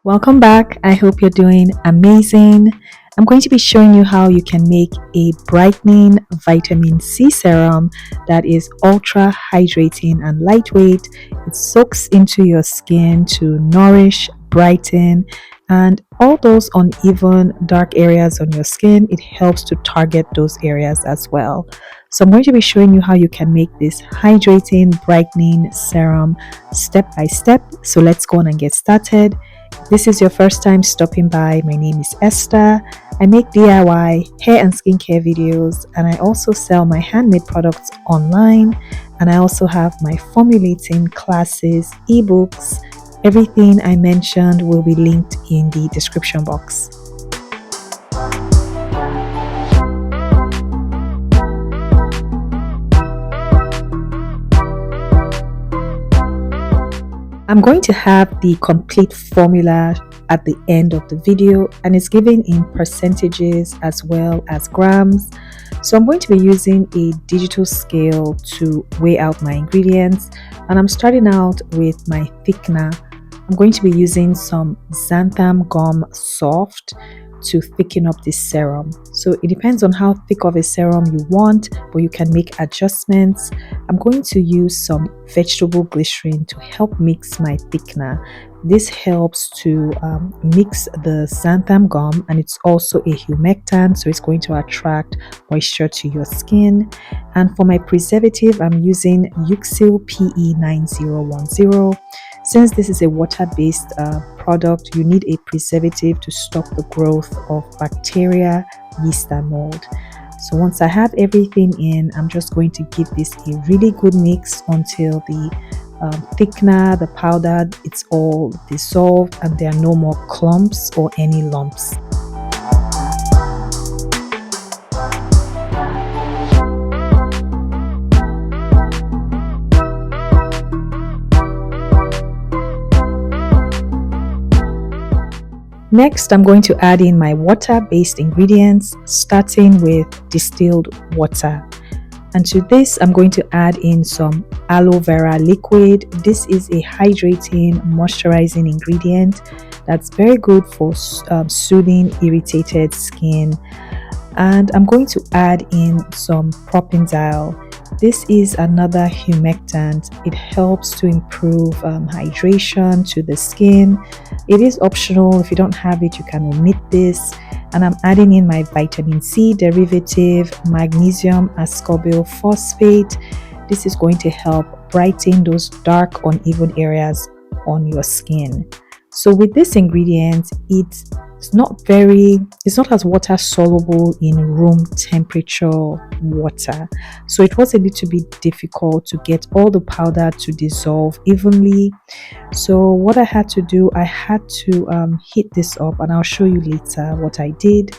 Welcome back. I hope you're doing amazing. I'm going to be showing you how you can make a brightening vitamin C serum that is ultra hydrating and lightweight. It soaks into your skin to nourish, brighten, and all those uneven dark areas on your skin. It helps to target those areas as well. So, I'm going to be showing you how you can make this hydrating, brightening serum step by step. So, let's go on and get started. This is your first time stopping by. My name is Esther. I make DIY hair and skincare videos, and I also sell my handmade products online. And I also have my formulating classes, ebooks. Everything I mentioned will be linked in the description box. I'm going to have the complete formula at the end of the video, and it's given in percentages as well as grams. So I'm going to be using a digital scale to weigh out my ingredients, and I'm starting out with my thickener. I'm going to be using some xanthan gum soft to thicken up this serum. So it depends on how thick of a serum you want, but you can make adjustments. I'm going to use some vegetable glycerin to help mix my thickener. This helps to mix the xanthan gum, and it's also a humectant, so it's going to attract moisture to your skin. And for my preservative, I'm using Euxil PE9010. Since this is a water-based product, you need a preservative to stop the growth of bacteria, yeast, and mold. So once I have everything in, I'm just going to give this a really good mix until the thickener, the powder, it's all dissolved and there are no more clumps or any lumps. Next, I'm going to add in my water-based ingredients, starting with distilled water. And to this, I'm going to add in some aloe vera liquid. This is a hydrating, moisturizing ingredient that's very good for soothing irritated skin. And I'm going to add in some propanediol. This is another humectant. It helps to improve hydration to the skin. It is optional. If you don't have it, you can omit this. And I'm adding in my vitamin C derivative, magnesium ascorbyl phosphate. This is going to help brighten those dark, uneven areas on your skin. So with this ingredient, it's not as water soluble in room temperature water, so it was a little bit difficult to get all the powder to dissolve evenly. So what I had to do, I had to heat this up, and I'll show you later what I did.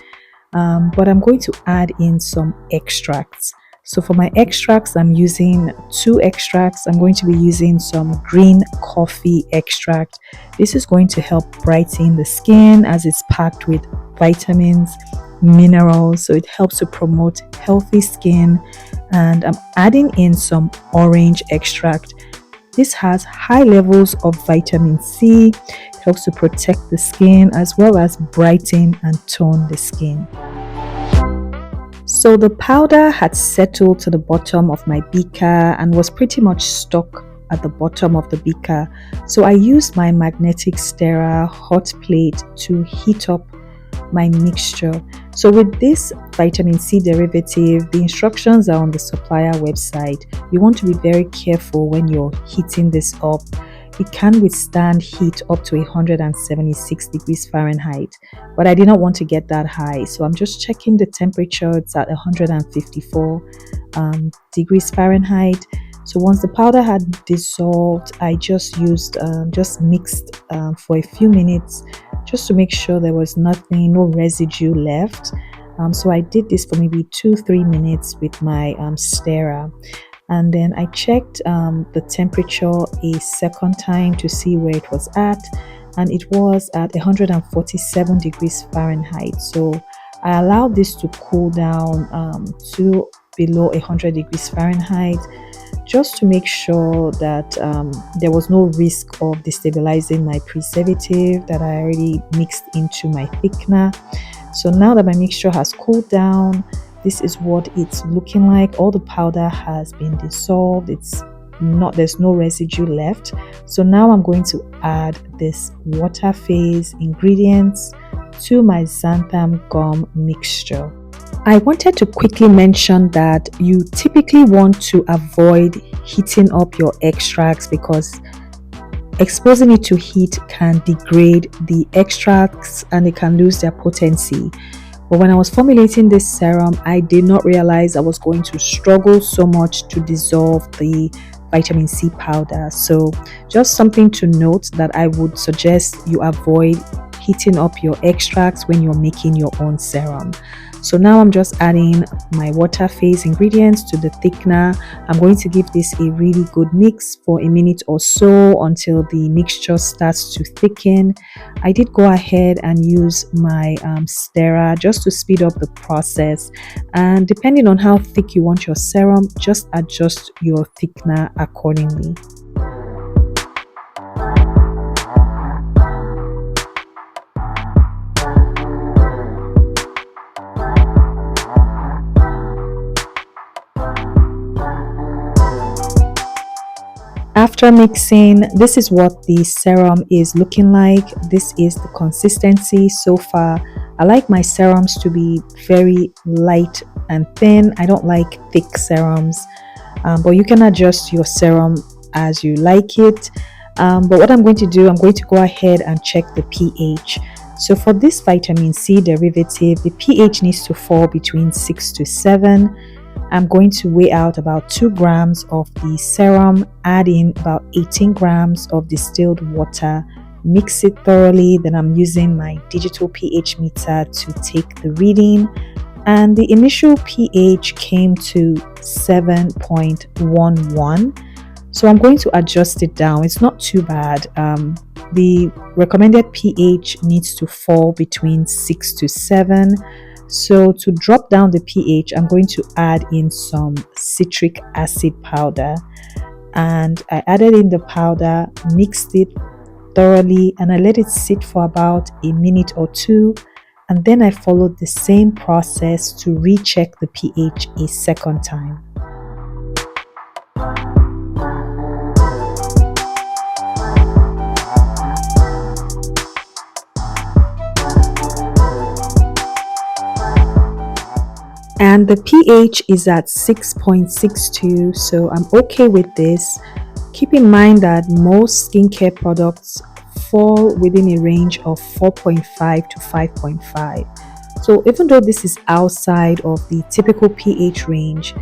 But I'm going to add in some extracts. So for my extracts, I'm using 2 extracts. I'm going to be using some green coffee extract. This is going to help brighten the skin as it's packed with vitamins, minerals, so it helps to promote healthy skin. And I'm adding in some orange extract. This has high levels of vitamin C. It helps to protect the skin as well as brighten and tone the skin. So the powder had settled to the bottom of my beaker and was pretty much stuck at the bottom of the beaker. So I used my magnetic stirrer hot plate to heat up my mixture. So with this vitamin C derivative, the instructions are on the supplier website. You want to be very careful when you're heating this up. It can withstand heat up to 176 degrees Fahrenheit, but I did not want to get that high, so I'm just checking the temperature. It's at 154 degrees Fahrenheit. So once the powder had dissolved, I just mixed for a few minutes just to make sure there was no residue left. So I did this for maybe 2-3 minutes with my stirrer. And then I checked the temperature a second time to see where it was at, and it was at 147 degrees Fahrenheit. So I allowed this to cool down to below 100 degrees Fahrenheit. just to make sure that there was no risk of destabilizing my preservative that I already mixed into my thickener. So now that my mixture has cooled down, this is what it's looking like. All the powder has been dissolved. There's no residue left. So now I'm going to add this water phase ingredients to my xanthan gum mixture. I wanted to quickly mention that you typically want to avoid heating up your extracts because exposing it to heat can degrade the extracts and they can lose their potency. But when I was formulating this serum, I did not realize I was going to struggle so much to dissolve the vitamin C powder. So just something to note that I would suggest you avoid heating up your extracts when you're making your own serum. So now I'm just adding my water phase ingredients to the thickener. I'm going to give this a really good mix for a minute or so until the mixture starts to thicken. I did go ahead and use my stirrer just to speed up the process, and depending on how thick you want your serum, just adjust your thickener accordingly. After mixing, this is what the serum is looking like. This is the consistency so far. I like my serums to be very light and thin. I don't like thick serums, but you can adjust your serum as you like it. But what I'm going to do, I'm going to go ahead and check the pH. So for this vitamin C derivative, the pH needs to fall between 6 to 7. I'm going to weigh out about 2 grams of the serum, add in about 18 grams of distilled water, mix it thoroughly. Then I'm using my digital pH meter to take the reading, and the initial pH came to 7.11. So I'm going to adjust it down. It's not too bad. The recommended pH needs to fall between 6 to 7. So to drop down the pH, I'm going to add in some citric acid powder, and I added in the powder, mixed it thoroughly, and I let it sit for about a minute or two, and then I followed the same process to recheck the pH a second time. And the pH is at 6.62, so I'm okay with this. Keep in mind that most skincare products fall within a range of 4.5 to 5.5. So even though this is outside of the typical pH range,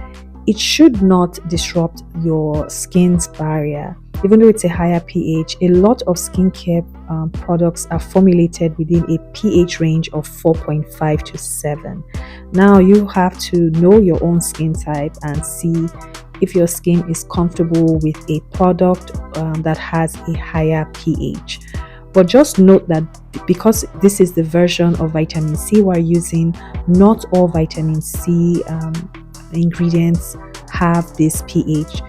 it should not disrupt your skin's barrier. Even though it's a higher pH, a lot of skincare products are formulated within a pH range of 4.5 to 7. Now you have to know your own skin type and see if your skin is comfortable with a product that has a higher pH. But just note that because this is the version of vitamin C we're using, not all vitamin C ingredients have this pH.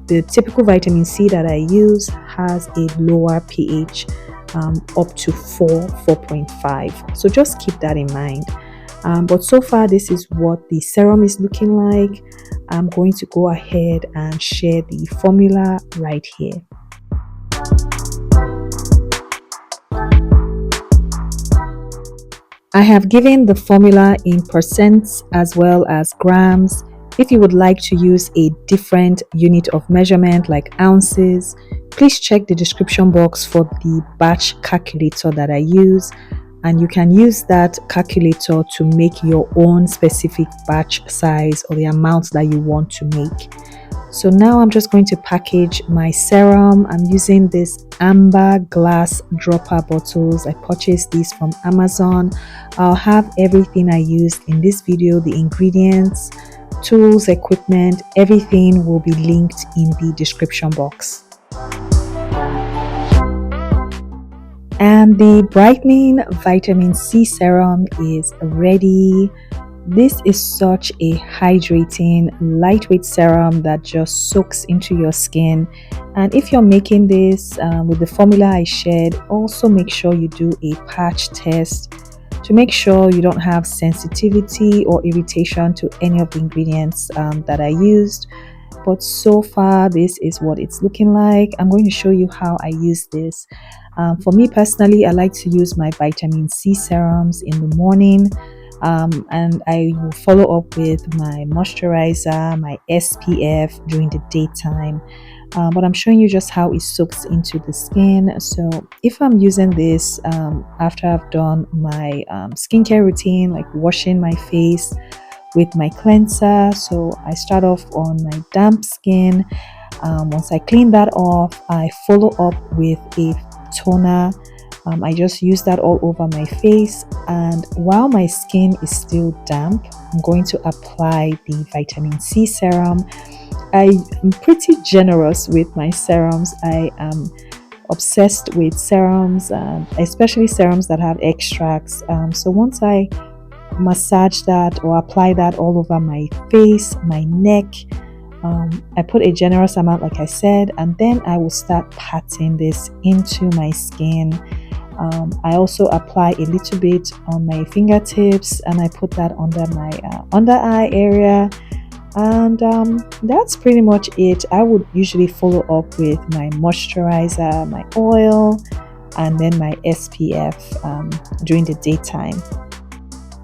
The typical vitamin C that I use has a lower pH, up to 4.5. So just keep that in mind. But so far, this is what the serum is looking like. I'm going to go ahead and share the formula right here. I have given the formula in percents as well as grams. If you would like to use a different unit of measurement like ounces, please check the description box for the batch calculator that I use, and you can use that calculator to make your own specific batch size or the amount that you want to make. So now I'm just going to package my serum. I'm using this amber glass dropper bottles. I purchased these from Amazon. I'll have everything I used in this video, the ingredients, tools, equipment, everything will be linked in the description box. And the brightening vitamin C serum is ready. This is such a hydrating, lightweight serum that just soaks into your skin. And if you're making this with the formula I shared, also make sure you do a patch test to make sure you don't have sensitivity or irritation to any of the ingredients that I used. But so far, this is what it's looking like. I'm going to show you how I use this. For me personally, I like to use my vitamin C serums in the morning, and I will follow up with my moisturizer, my SPF during the daytime. But I'm showing you just how it soaks into the skin. So if I'm using this after I've done my skincare routine, like washing my face with my cleanser, so I start off on my damp skin. Once I clean that off, I follow up with a toner. I just use that all over my face, and while my skin is still damp, I'm going to apply the vitamin C serum. I am pretty generous with my serums. I am obsessed with serums, especially serums that have extracts. So once I massage that or apply that all over my face, my neck, I put a generous amount, like I said, and then I will start patting this into my skin. I also apply a little bit on my fingertips, and I put that under my under eye area. And that's pretty much it. I would usually follow up with my moisturizer, my oil, and then my SPF during the daytime.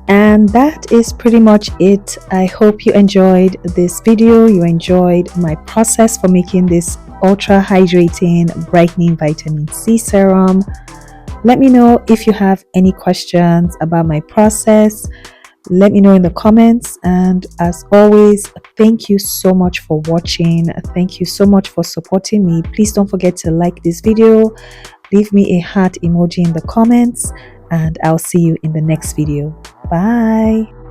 And that is pretty much it. I hope you enjoyed this video. You enjoyed my process for making this ultra hydrating brightening vitamin C serum. Let me know if you have any questions about my process. Let me know in the comments. And as always, thank you so much for watching. Thank you so much for supporting me. Please don't forget to like this video. Leave me a heart emoji in the comments, and I'll see you in the next video. Bye.